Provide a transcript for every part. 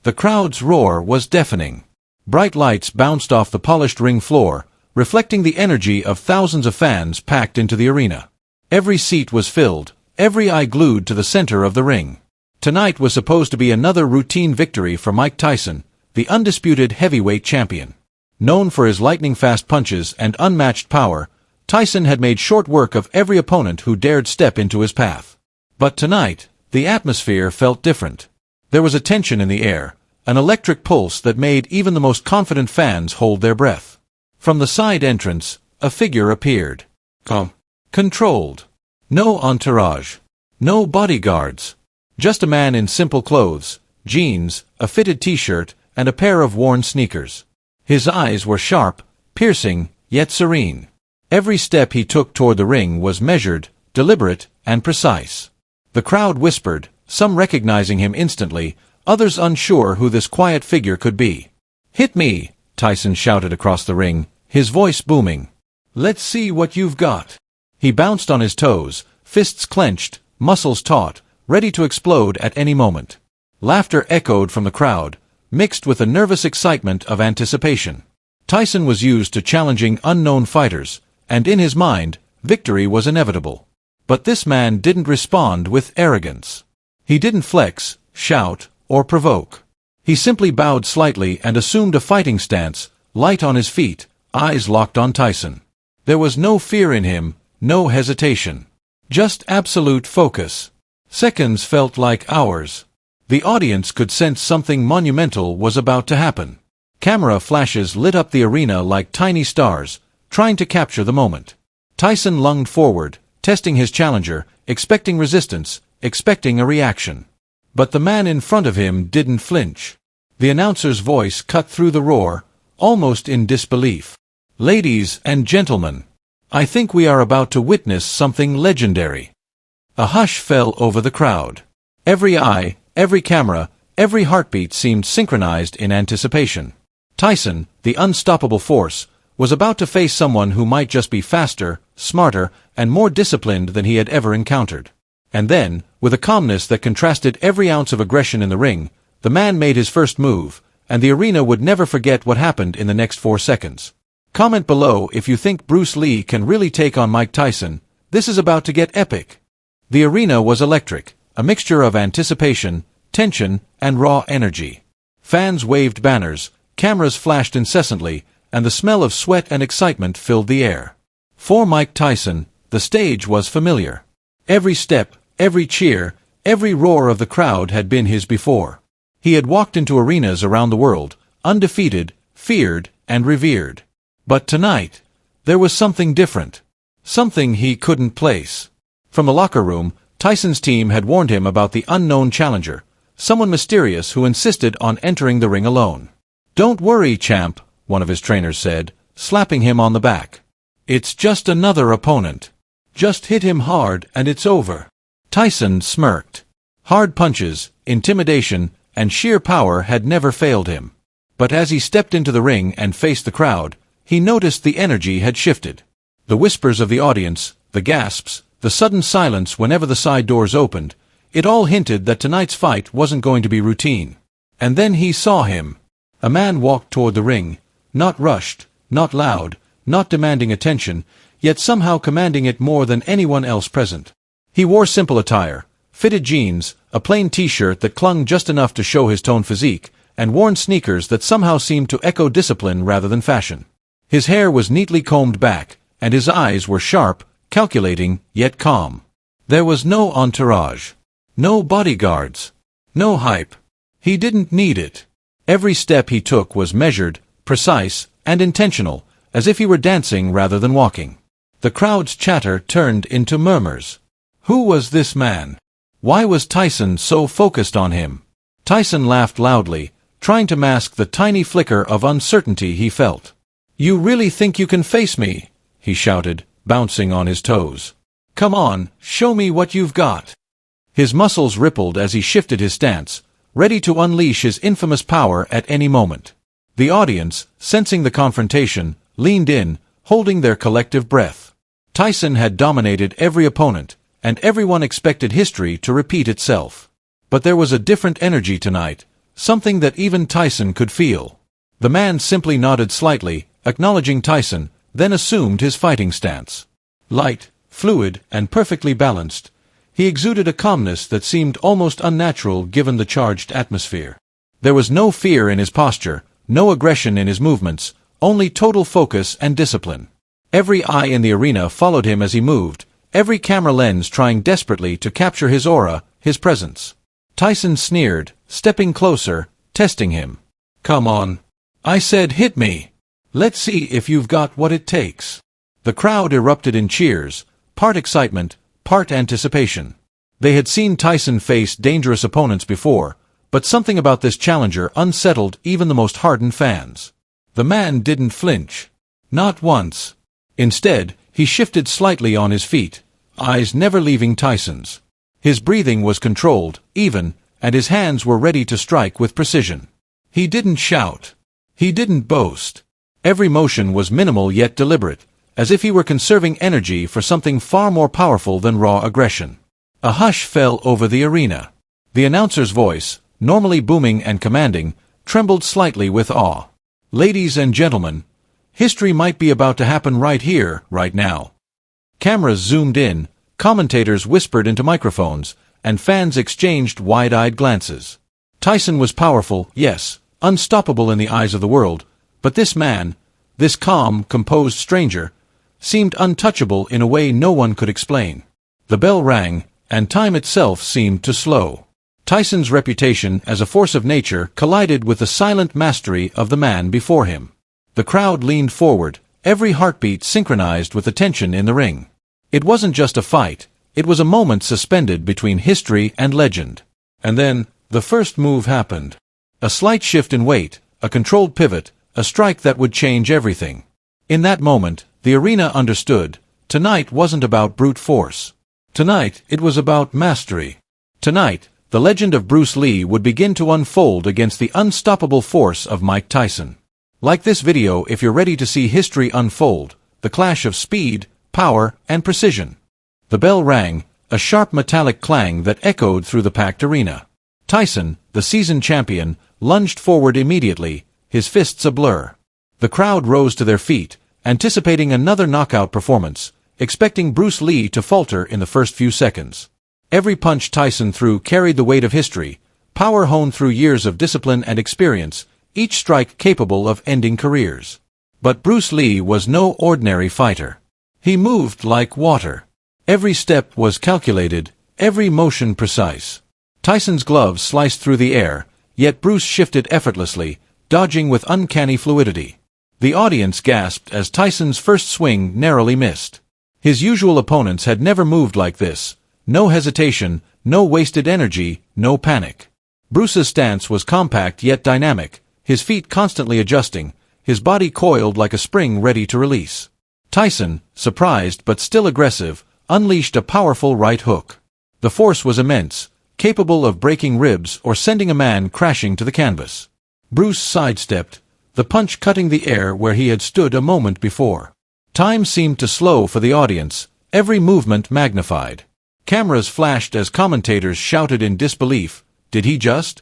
The crowd's roar was deafening. Bright lights bounced off the polished ring floor, reflecting the energy of thousands of fans packed into the arena. Every seat was filled, every eye glued to the center of the ring. Tonight was supposed to be another routine victory for Mike Tyson, the undisputed heavyweight champion. Known for his lightning-fast punches and unmatched power, Tyson had made short work of every opponent who dared step into his path. But tonight, the atmosphere felt different. There was a tension in the air, an electric pulse that made even the most confident fans hold their breath. From the side entrance, a figure appeared. Controlled. No entourage. No bodyguards. Just a man in simple clothes, jeans, a fitted t-shirt, and a pair of worn sneakers. His eyes were sharp, piercing, yet serene. Every step he took toward the ring was measured, deliberate, and precise. The crowd whispered, some recognizing him instantly, others unsure who this quiet figure could be. "Hit me!" Tyson shouted across the ring, his voice booming. "Let's see what you've got." He bounced on his toes, fists clenched, muscles taut, ready to explode at any moment. Laughter echoed from the crowd, mixed with the nervous excitement of anticipation. Tyson was used to challenging unknown fighters, and in his mind, victory was inevitable. But this man didn't respond with arrogance. He didn't flex, shout, or provoke. He simply bowed slightly and assumed a fighting stance, light on his feet, eyes locked on Tyson. There was no fear in him, no hesitation. Just absolute focus. Seconds felt like hours. The audience could sense something monumental was about to happen. Camera flashes lit up the arena like tiny stars, trying to capture the moment. Tyson lunged forward, testing his challenger, expecting resistance, expecting a reaction. But the man in front of him didn't flinch. The announcer's voice cut through the roar, almost in disbelief. "Ladies and gentlemen, I think we are about to witness something legendary." A hush fell over the crowd. Every eye, every camera, every heartbeat seemed synchronized in anticipation. Tyson, the unstoppable force, was about to face someone who might just be faster, smarter, and more disciplined than he had ever encountered. And then, with a calmness that contrasted every ounce of aggression in the ring, the man made his first move, and the arena would never forget what happened in the next 4 seconds. Comment below if you think Bruce Lee can really take on Mike Tyson. This is about to get epic. The arena was electric, a mixture of anticipation, tension, and raw energy. Fans waved banners, cameras flashed incessantly, and the smell of sweat and excitement filled the air. For Mike Tyson, the stage was familiar. Every step, every cheer, every roar of the crowd had been his before. He had walked into arenas around the world, undefeated, feared, and revered. But tonight, there was something different. Something he couldn't place. From the locker room, Tyson's team had warned him about the unknown challenger, someone mysterious who insisted on entering the ring alone. "Don't worry, champ," one of his trainers said, slapping him on the back. "It's just another opponent. Just hit him hard and it's over." Tyson smirked. Hard punches, intimidation, and sheer power had never failed him. But as he stepped into the ring and faced the crowd, he noticed the energy had shifted. The whispers of the audience, the gasps, the sudden silence whenever the side doors opened, it all hinted that tonight's fight wasn't going to be routine. And then he saw him. A man walked toward the ring, not rushed, not loud, not demanding attention, yet somehow commanding it more than anyone else present. He wore simple attire, fitted jeans, a plain t-shirt that clung just enough to show his toned physique, and worn sneakers that somehow seemed to echo discipline rather than fashion. His hair was neatly combed back, and his eyes were sharp, calculating, yet calm. There was no entourage. No bodyguards. No hype. He didn't need it. Every step he took was measured, precise, and intentional, as if he were dancing rather than walking. The crowd's chatter turned into murmurs. Who was this man? Why was Tyson so focused on him? Tyson laughed loudly, trying to mask the tiny flicker of uncertainty he felt. "You really think you can face me?" he shouted, bouncing on his toes. "Come on, show me what you've got." His muscles rippled as he shifted his stance, ready to unleash his infamous power at any moment. The audience, sensing the confrontation, leaned in, holding their collective breath. Tyson had dominated every opponent, and everyone expected history to repeat itself. But there was a different energy tonight, something that even Tyson could feel. The man simply nodded slightly, acknowledging Tyson, then assumed his fighting stance. Light, fluid, and perfectly balanced, he exuded a calmness that seemed almost unnatural given the charged atmosphere. There was no fear in his posture, no aggression in his movements, only total focus and discipline. Every eye in the arena followed him as he moved, every camera lens trying desperately to capture his aura, his presence. Tyson sneered, stepping closer, testing him. "Come on. I said hit me. Let's see if you've got what it takes." The crowd erupted in cheers, part excitement, part anticipation. They had seen Tyson face dangerous opponents before, but something about this challenger unsettled even the most hardened fans. The man didn't flinch. Not once. Instead, he shifted slightly on his feet, eyes never leaving Tyson's. His breathing was controlled, even, and his hands were ready to strike with precision. He didn't shout. He didn't boast. Every motion was minimal yet deliberate, as if he were conserving energy for something far more powerful than raw aggression. A hush fell over the arena. The announcer's voice, normally booming and commanding, trembled slightly with awe. "Ladies and gentlemen, history might be about to happen right here, right now." Cameras zoomed in, commentators whispered into microphones, and fans exchanged wide-eyed glances. Tyson was powerful, yes, unstoppable in the eyes of the world, but this man, this calm, composed stranger, seemed untouchable in a way no one could explain. The bell rang, and time itself seemed to slow. Tyson's reputation as a force of nature collided with the silent mastery of the man before him. The crowd leaned forward, every heartbeat synchronized with the tension in the ring. It wasn't just a fight, it was a moment suspended between history and legend. And then, the first move happened. A slight shift in weight, a controlled pivot, a strike that would change everything. In that moment, the arena understood, tonight wasn't about brute force. Tonight, it was about mastery. Tonight, the legend of Bruce Lee would begin to unfold against the unstoppable force of Mike Tyson. Like this video if you're ready to see history unfold, the clash of speed, power, and precision. The bell rang, a sharp metallic clang that echoed through the packed arena. Tyson, the seasoned champion, lunged forward immediately, his fists a blur. The crowd rose to their feet, anticipating another knockout performance, expecting Bruce Lee to falter in the first few seconds. Every punch Tyson threw carried the weight of history, power honed through years of discipline and experience, each strike capable of ending careers. But Bruce Lee was no ordinary fighter. He moved like water. Every step was calculated, every motion precise. Tyson's gloves sliced through the air, yet Bruce shifted effortlessly, dodging with uncanny fluidity. The audience gasped as Tyson's first swing narrowly missed. His usual opponents had never moved like this. No hesitation, no wasted energy, no panic. Bruce's stance was compact yet dynamic, his feet constantly adjusting, his body coiled like a spring ready to release. Tyson, surprised but still aggressive, unleashed a powerful right hook. The force was immense, capable of breaking ribs or sending a man crashing to the canvas. Bruce sidestepped, the punch cutting the air where he had stood a moment before. Time seemed to slow for the audience, every movement magnified. Cameras flashed as commentators shouted in disbelief, "Did he just?"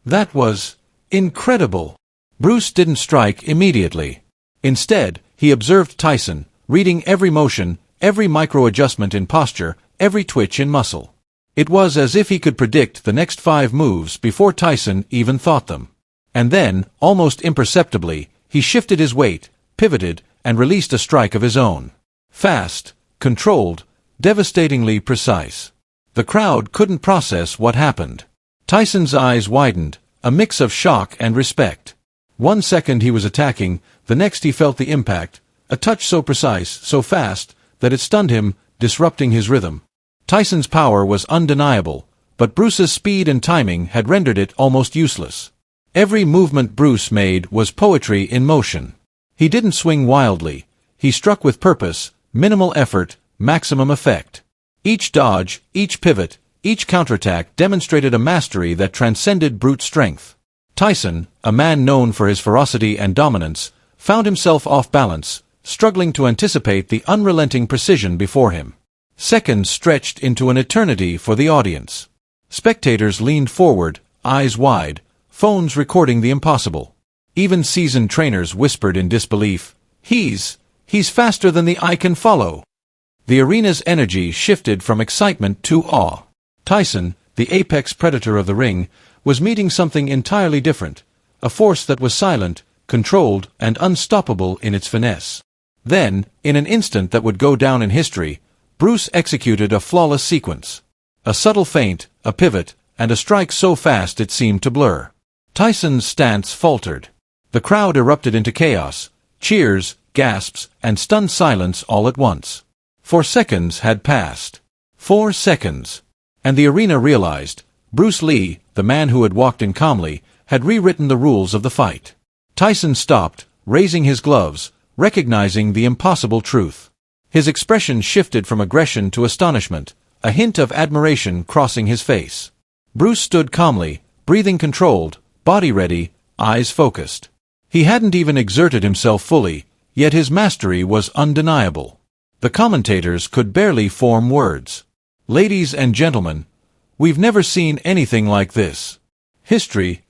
That was incredible. Bruce didn't strike immediately. Instead, he observed Tyson, reading every motion, every micro-adjustment in posture, every twitch in muscle. It was as if he could predict the next 5 moves before Tyson even thought them. And then, almost imperceptibly, he shifted his weight, pivoted, and released a strike of his own. Fast, controlled, devastatingly precise. The crowd couldn't process what happened. Tyson's eyes widened, a mix of shock and respect. 1 second he was attacking, the next he felt the impact, a touch so precise, so fast, that it stunned him, disrupting his rhythm. Tyson's power was undeniable, but Bruce's speed and timing had rendered it almost useless. Every movement Bruce made was poetry in motion. He didn't swing wildly. He struck with purpose, minimal effort, maximum effect. Each dodge, each pivot, each counterattack demonstrated a mastery that transcended brute strength. Tyson, a man known for his ferocity and dominance, found himself off balance, struggling to anticipate the unrelenting precision before him. Seconds stretched into an eternity for the audience. Spectators leaned forward, eyes wide, phones recording the impossible. Even seasoned trainers whispered in disbelief, He's faster than the eye can follow." The arena's energy shifted from excitement to awe. Tyson, the apex predator of the ring, was meeting something entirely different, a force that was silent, controlled, and unstoppable in its finesse. Then, in an instant that would go down in history, Bruce executed a flawless sequence. A subtle feint, a pivot, and a strike so fast it seemed to blur. Tyson's stance faltered. The crowd erupted into chaos, cheers, gasps, and stunned silence all at once. 4 seconds had passed. 4 seconds. And the arena realized, Bruce Lee, the man who had walked in calmly, had rewritten the rules of the fight. Tyson stopped, raising his gloves, recognizing the impossible truth. His expression shifted from aggression to astonishment, a hint of admiration crossing his face. Bruce stood calmly, breathing controlled, body ready, eyes focused. He hadn't even exerted himself fully, yet his mastery was undeniable. The commentators could barely form words. "Ladies and gentlemen, we've never seen anything like this. History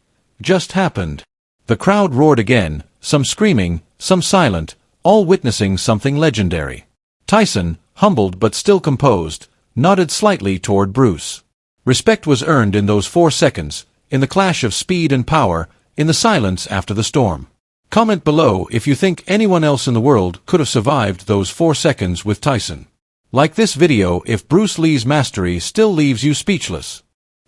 just happened." The crowd roared again, some screaming, some silent, all witnessing something legendary. Tyson, humbled but still composed, nodded slightly toward Bruce. Respect was earned in those 4 seconds, in the clash of speed and power, in the silence after the storm. Comment below if you think anyone else in the world could have survived those 4 seconds with Tyson. Like this video if Bruce Lee's mastery still leaves you speechless.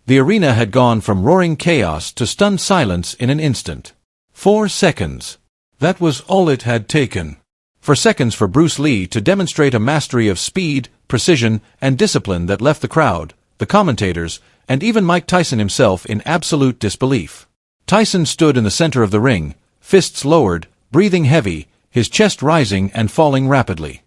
The arena had gone from roaring chaos to stunned silence in an instant. 4 seconds. That was all it had taken. 4 seconds for Bruce Lee to demonstrate a mastery of speed, precision, and discipline that left the crowd, the commentators, and even Mike Tyson himself in absolute disbelief. Tyson stood in the center of the ring, fists lowered, breathing heavy, his chest rising and falling rapidly.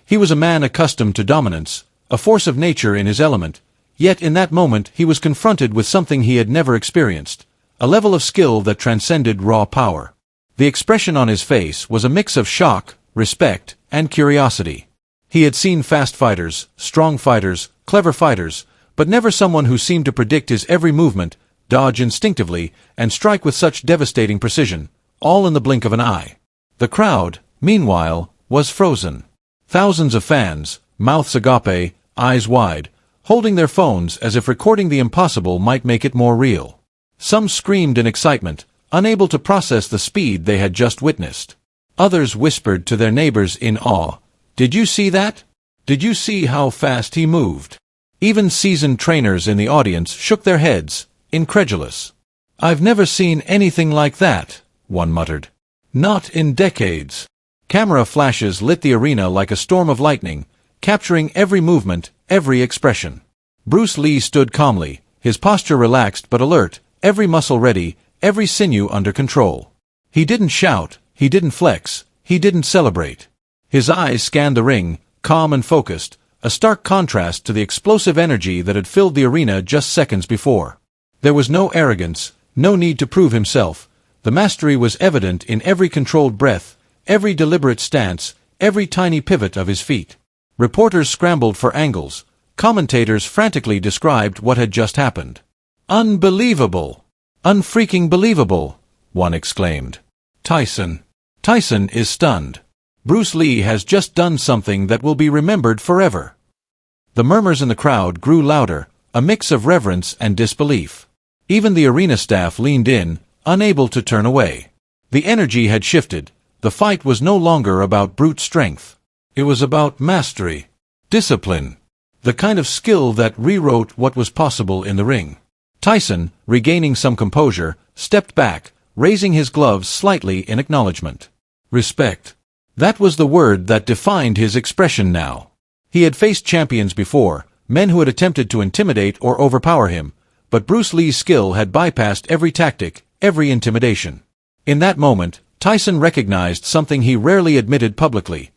He was a man accustomed to dominance, a force of nature in his element, yet in that moment he was confronted with something he had never experienced, a level of skill that transcended raw power. The expression on his face was a mix of shock, respect, and curiosity. He had seen fast fighters, strong fighters, clever fighters, but never someone who seemed to predict his every movement, dodge instinctively, and strike with such devastating precision, all in the blink of an eye. The crowd, meanwhile, was frozen. Thousands of fans, mouths agape, eyes wide, holding their phones as if recording the impossible might make it more real. Some screamed in excitement, unable to process the speed they had just witnessed. Others whispered to their neighbors in awe, "Did you see that? Did you see how fast he moved?" Even seasoned trainers in the audience shook their heads, incredulous. "I've never seen anything like that," one muttered. "Not in decades." Camera flashes lit the arena like a storm of lightning, capturing every movement, every expression. Bruce Lee stood calmly, his posture relaxed but alert, every muscle ready, every sinew under control. He didn't shout, he didn't flex, he didn't celebrate. His eyes scanned the ring, calm and focused, a stark contrast to the explosive energy that had filled the arena just seconds before. There was no arrogance, no need to prove himself. The mastery was evident in every controlled breath, every deliberate stance, every tiny pivot of his feet. Reporters scrambled for angles. Commentators frantically described what had just happened. "Unbelievable! Unfreaking believable!" one exclaimed. Tyson is stunned. Bruce Lee has just done something that will be remembered forever." The murmurs in the crowd grew louder, a mix of reverence and disbelief. Even the arena staff leaned in, unable to turn away. The energy had shifted. The fight was no longer about brute strength. It was about mastery, discipline, the kind of skill that rewrote what was possible in the ring. Tyson, regaining some composure, stepped back, raising his gloves slightly in acknowledgement. Respect. That was the word that defined his expression now. He had faced champions before, men who had attempted to intimidate or overpower him, but Bruce Lee's skill had bypassed every tactic, every intimidation. In that moment, Tyson recognized something he rarely admitted publicly.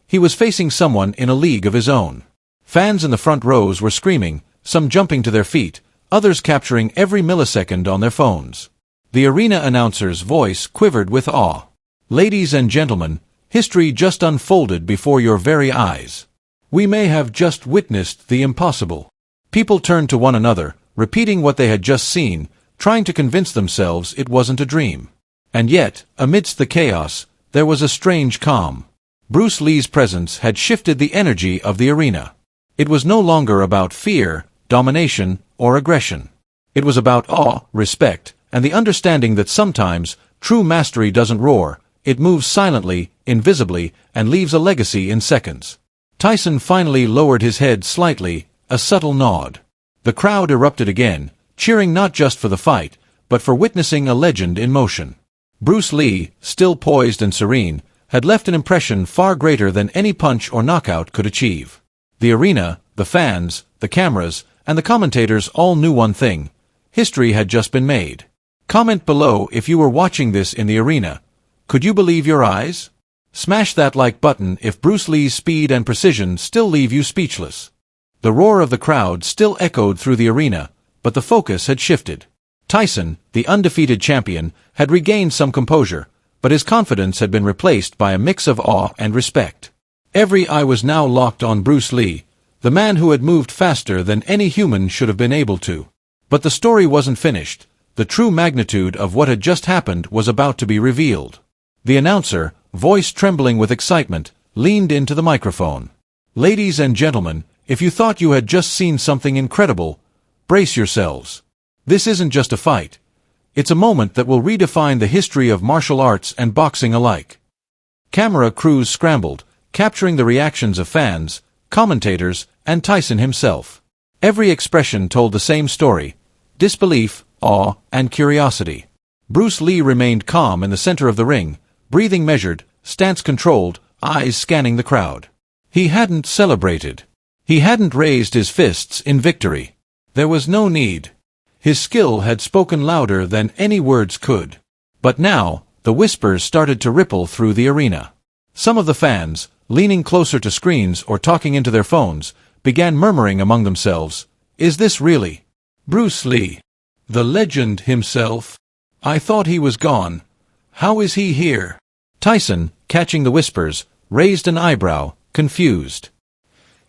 He was facing someone in a league of his own. Fans in the front rows were screaming, some jumping to their feet, others capturing every millisecond on their phones. The arena announcer's voice quivered with awe. "Ladies and gentlemen, history just unfolded before your very eyes. We may have just witnessed the impossible." People turned to one another, repeating what they had just seen, trying to convince themselves it wasn't a dream. And yet, amidst the chaos, there was a strange calm. Bruce Lee's presence had shifted the energy of the arena. It was no longer about fear, domination, or aggression. It was about awe, respect, and the understanding that sometimes, true mastery doesn't roar, it moves silently, invisibly, and leaves a legacy in seconds. Tyson finally lowered his head slightly, a subtle nod. The crowd erupted again, cheering not just for the fight, but for witnessing a legend in motion. Bruce Lee, still poised and serene, had left an impression far greater than any punch or knockout could achieve. The arena, the fans, the cameras, and the commentators all knew one thing: history had just been made. Comment below if you were watching this in the arena. Could you believe your eyes? Smash that like button if Bruce Lee's speed and precision still leave you speechless. The roar of the crowd still echoed through the arena, but the focus had shifted. Tyson, the undefeated champion, had regained some composure, but his confidence had been replaced by a mix of awe and respect. Every eye was now locked on Bruce Lee, the man who had moved faster than any human should have been able to. But the story wasn't finished. The true magnitude of what had just happened was about to be revealed. The announcer, voice trembling with excitement, leaned into the microphone. "Ladies and gentlemen, if you thought you had just seen something incredible, brace yourselves. This isn't just a fight. It's a moment that will redefine the history of martial arts and boxing alike." Camera crews scrambled, capturing the reactions of fans, commentators, and Tyson himself. Every expression told the same story: disbelief, awe, and curiosity. Bruce Lee remained calm in the center of the ring, breathing measured, stance controlled, eyes scanning the crowd. He hadn't celebrated. He hadn't raised his fists in victory. There was no need. His skill had spoken louder than any words could. But now, the whispers started to ripple through the arena. Some of the fans, leaning closer to screens or talking into their phones, began murmuring among themselves, "Is this really Bruce Lee? The legend himself? I thought he was gone. How is he here?" Tyson, catching the whispers, raised an eyebrow, confused.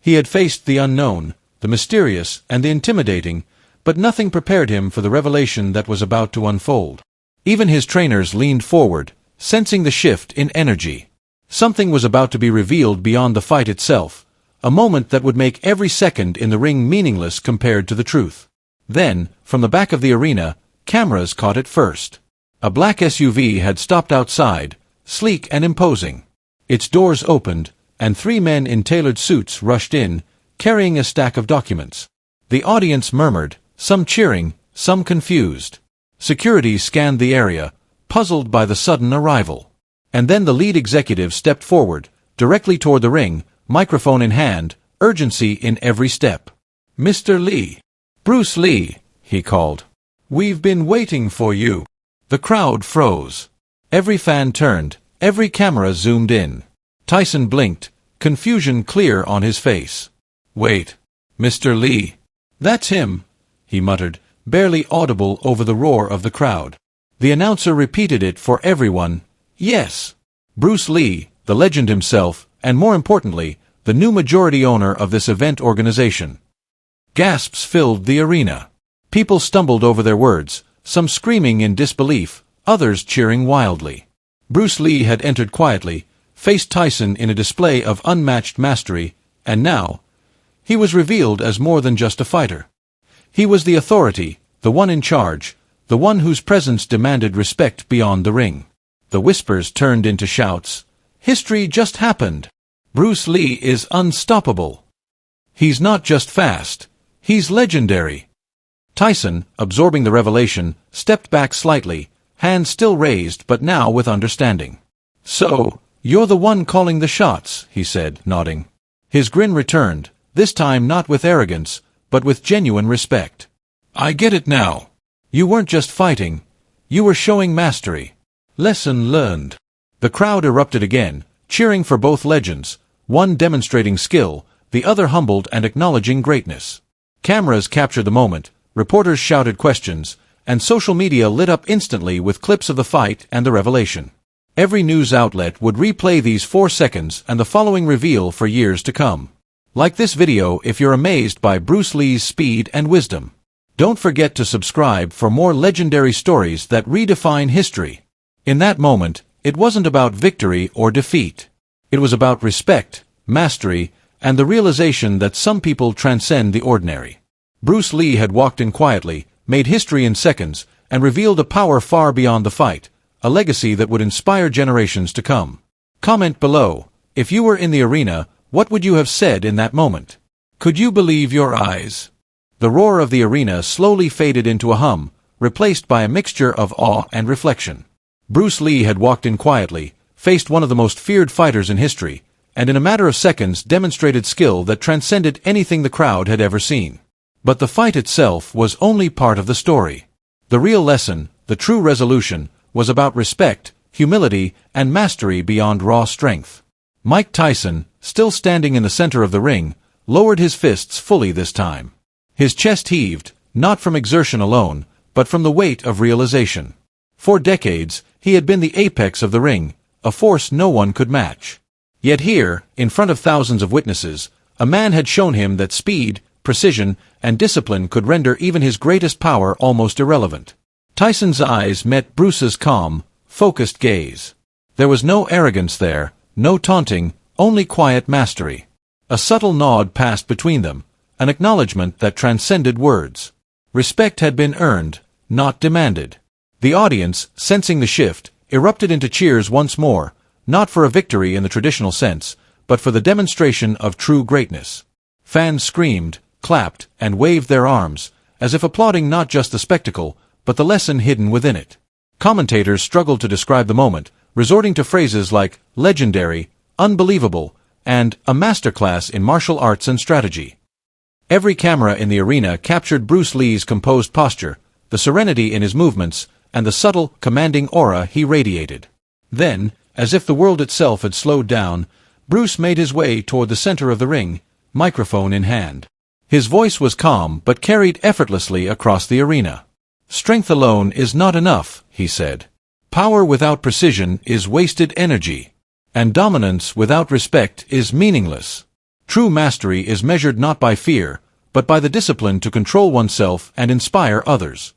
He had faced the unknown, the mysterious, and the intimidating, but nothing prepared him for the revelation that was about to unfold. Even his trainers leaned forward, sensing the shift in energy. Something was about to be revealed beyond the fight itself, a moment that would make every second in the ring meaningless compared to the truth. Then, from the back of the arena, cameras caught it first. A black SUV had stopped outside, sleek and imposing. Its doors opened, and 3 men in tailored suits rushed in, carrying a stack of documents. The audience murmured, some cheering, some confused. Security scanned the area, puzzled by the sudden arrival. And then the lead executive stepped forward, directly toward the ring, microphone in hand, urgency in every step. "Mr. Lee. Bruce Lee," he called. "We've been waiting for you." The crowd froze. Every fan turned, every camera zoomed in. Tyson blinked, confusion clear on his face. "Wait, Mr. Lee." "That's him," he muttered, barely audible over the roar of the crowd. The announcer repeated it for everyone. Yes. Bruce Lee, the legend himself, and more importantly, the new majority owner of this event organization. Gasps filled the arena. People stumbled over their words, some screaming in disbelief, others cheering wildly. Bruce Lee had entered quietly, faced Tyson in a display of unmatched mastery, and now, he was revealed as more than just a fighter. He was the authority, the one in charge, the one whose presence demanded respect beyond the ring. The whispers turned into shouts. History just happened. Bruce Lee is unstoppable. He's not just fast, he's legendary. Tyson, absorbing the revelation, stepped back slightly, hands still raised but now with understanding. "So, you're the one calling the shots," he said, nodding. His grin returned, this time not with arrogance, but with genuine respect. "I get it now. You weren't just fighting, you were showing mastery. Lesson learned." The crowd erupted again, cheering for both legends, one demonstrating skill, the other humbled and acknowledging greatness. Cameras captured the moment, reporters shouted questions, and social media lit up instantly with clips of the fight and the revelation. Every news outlet would replay these 4 seconds and the following reveal for years to come. Like this video if you're amazed by Bruce Lee's speed and wisdom. Don't forget to subscribe for more legendary stories that redefine history. In that moment, it wasn't about victory or defeat. It was about respect, mastery, and the realization that some people transcend the ordinary. Bruce Lee had walked in quietly, made history in seconds, and revealed a power far beyond the fight, a legacy that would inspire generations to come. Comment below, if you were in the arena, what would you have said in that moment? Could you believe your eyes? The roar of the arena slowly faded into a hum, replaced by a mixture of awe and reflection. Bruce Lee had walked in quietly, faced one of the most feared fighters in history, and in a matter of seconds demonstrated skill that transcended anything the crowd had ever seen. But the fight itself was only part of the story. The real lesson, the true resolution, was about respect, humility, and mastery beyond raw strength. Mike Tyson, still standing in the center of the ring, lowered his fists fully this time. His chest heaved, not from exertion alone, but from the weight of realization. For decades, he had been the apex of the ring, a force no one could match. Yet here, in front of thousands of witnesses, a man had shown him that speed, precision, and discipline could render even his greatest power almost irrelevant. Tyson's eyes met Bruce's calm, focused gaze. There was no arrogance there, no taunting, only quiet mastery. A subtle nod passed between them, an acknowledgement that transcended words. Respect had been earned, not demanded. The audience, sensing the shift, erupted into cheers once more, not for a victory in the traditional sense, but for the demonstration of true greatness. Fans screamed, clapped, and waved their arms, as if applauding not just the spectacle, but the lesson hidden within it. Commentators struggled to describe the moment, resorting to phrases like legendary, unbelievable, and a masterclass in martial arts and strategy. Every camera in the arena captured Bruce Lee's composed posture, the serenity in his movements, and the subtle, commanding aura he radiated. Then, as if the world itself had slowed down, Bruce made his way toward the center of the ring, microphone in hand. His voice was calm but carried effortlessly across the arena. "Strength alone is not enough," he said. "Power without precision is wasted energy. And dominance without respect is meaningless. True mastery is measured not by fear, but by the discipline to control oneself and inspire others."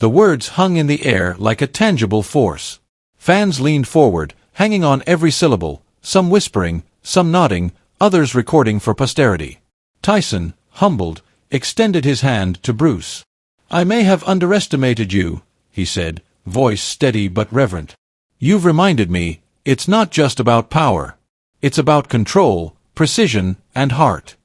The words hung in the air like a tangible force. Fans leaned forward, hanging on every syllable, some whispering, some nodding, others recording for posterity. Tyson, humbled, extended his hand to Bruce. "I may have underestimated you," he said, voice steady but reverent. "You've reminded me, it's not just about power. It's about control, precision, and heart."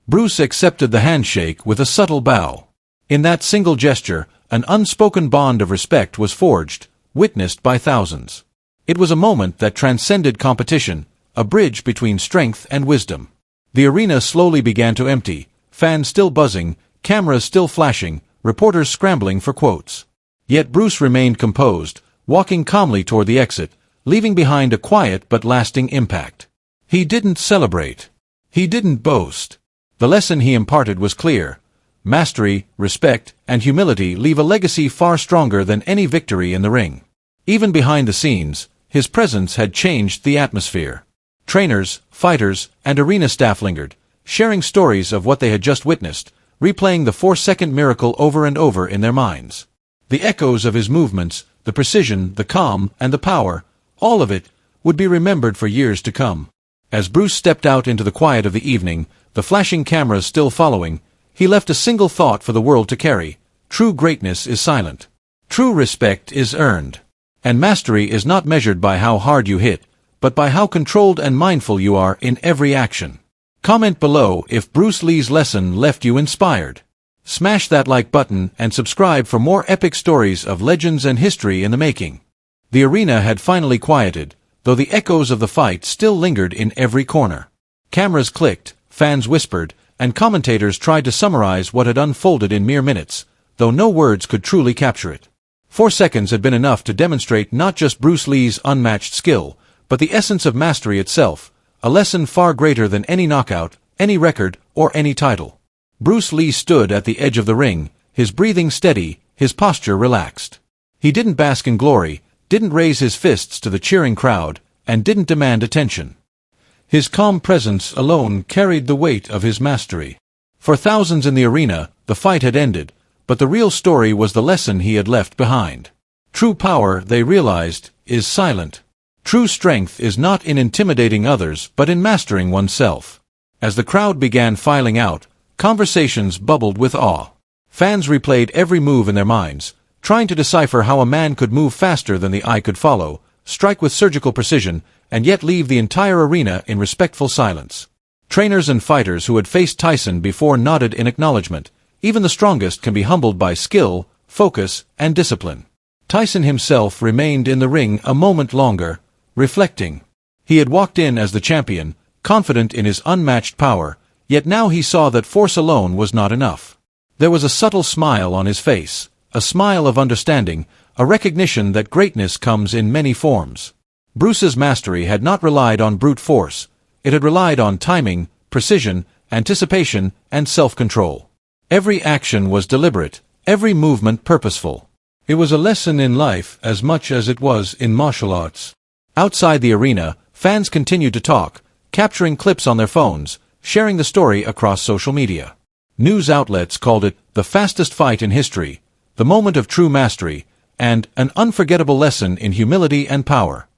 Bruce accepted the handshake with a subtle bow. In that single gesture, an unspoken bond of respect was forged, witnessed by thousands. It was a moment that transcended competition, a bridge between strength and wisdom. The arena slowly began to empty, fans still buzzing, cameras still flashing, reporters scrambling for quotes. Yet Bruce remained composed, walking calmly toward the exit, leaving behind a quiet but lasting impact. He didn't celebrate. He didn't boast. The lesson he imparted was clear. Mastery, respect, and humility leave a legacy far stronger than any victory in the ring. Even behind the scenes, his presence had changed the atmosphere. Trainers, fighters, and arena staff lingered, sharing stories of what they had just witnessed, replaying the 4-second miracle over and over in their minds. The echoes of his movements, the precision, the calm, and the power, all of it, would be remembered for years to come. As Bruce stepped out into the quiet of the evening, the flashing cameras still following, he left a single thought for the world to carry. True greatness is silent. True respect is earned. And mastery is not measured by how hard you hit, but by how controlled and mindful you are in every action. Comment below if Bruce Lee's lesson left you inspired. Smash that like button and subscribe for more epic stories of legends and history in the making. The arena had finally quieted, though the echoes of the fight still lingered in every corner. Cameras clicked, fans whispered, and commentators tried to summarize what had unfolded in mere minutes, though no words could truly capture it. 4 seconds had been enough to demonstrate not just Bruce Lee's unmatched skill, but the essence of mastery itself, a lesson far greater than any knockout, any record, or any title. Bruce Lee stood at the edge of the ring, his breathing steady, his posture relaxed. He didn't bask in glory, didn't raise his fists to the cheering crowd, and didn't demand attention. His calm presence alone carried the weight of his mastery. For thousands in the arena, the fight had ended, but the real story was the lesson he had left behind. True power, they realized, is silent. True strength is not in intimidating others but in mastering oneself. As the crowd began filing out, conversations bubbled with awe. Fans replayed every move in their minds, trying to decipher how a man could move faster than the eye could follow, strike with surgical precision, and yet leave the entire arena in respectful silence. Trainers and fighters who had faced Tyson before nodded in acknowledgement. Even the strongest can be humbled by skill, focus, and discipline. Tyson himself remained in the ring a moment longer, reflecting. He had walked in as the champion, confident in his unmatched power, yet now he saw that force alone was not enough. There was a subtle smile on his face, a smile of understanding, a recognition that greatness comes in many forms. Bruce's mastery had not relied on brute force, it had relied on timing, precision, anticipation, and self-control. Every action was deliberate, every movement purposeful. It was a lesson in life as much as it was in martial arts. Outside the arena, fans continued to talk, capturing clips on their phones, sharing the story across social media. News outlets called it the fastest fight in history, the moment of true mastery, and an unforgettable lesson in humility and power.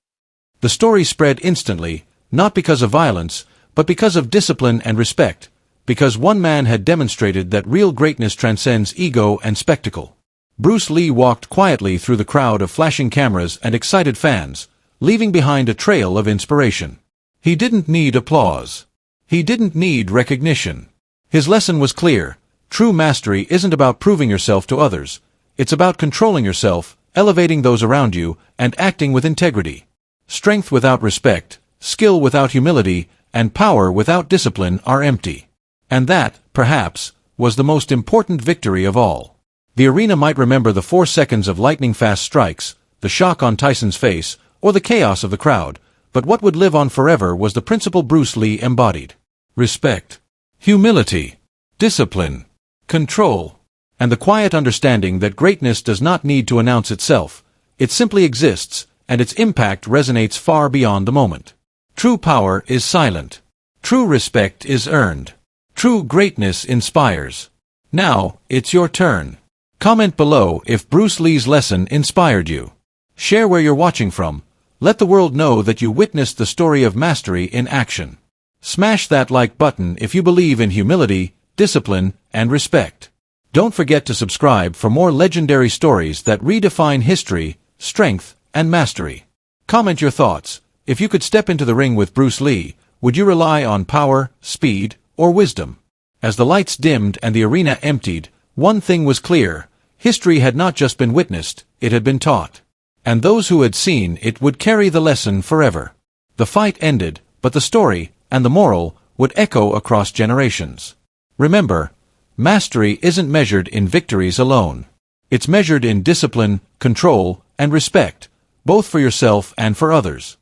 The story spread instantly, not because of violence, but because of discipline and respect, because one man had demonstrated that real greatness transcends ego and spectacle. Bruce Lee walked quietly through the crowd of flashing cameras and excited fans, leaving behind a trail of inspiration. He didn't need applause. He didn't need recognition. His lesson was clear. True mastery isn't about proving yourself to others. It's about controlling yourself, elevating those around you, and acting with integrity. Strength without respect, skill without humility, and power without discipline are empty. And that, perhaps, was the most important victory of all. The arena might remember the 4 seconds of lightning-fast strikes, the shock on Tyson's face, or the chaos of the crowd, but what would live on forever was the principle Bruce Lee embodied. Respect, humility, discipline, control, and the quiet understanding that greatness does not need to announce itself. It simply exists, and its impact resonates far beyond the moment. True power is silent. True respect is earned. True greatness inspires. Now, it's your turn. Comment below if Bruce Lee's lesson inspired you. Share where you're watching from. Let the world know that you witnessed the story of mastery in action. Smash that like button if you believe in humility, discipline, and respect. Don't forget to subscribe for more legendary stories that redefine history, strength, and mastery. Comment your thoughts. If you could step into the ring with Bruce Lee, would you rely on power, speed, or wisdom? As the lights dimmed and the arena emptied, one thing was clear. History had not just been witnessed, it had been taught. And those who had seen it would carry the lesson forever. The fight ended, but the story, and the moral, would echo across generations. Remember, mastery isn't measured in victories alone. It's measured in discipline, control, and respect, both for yourself and for others.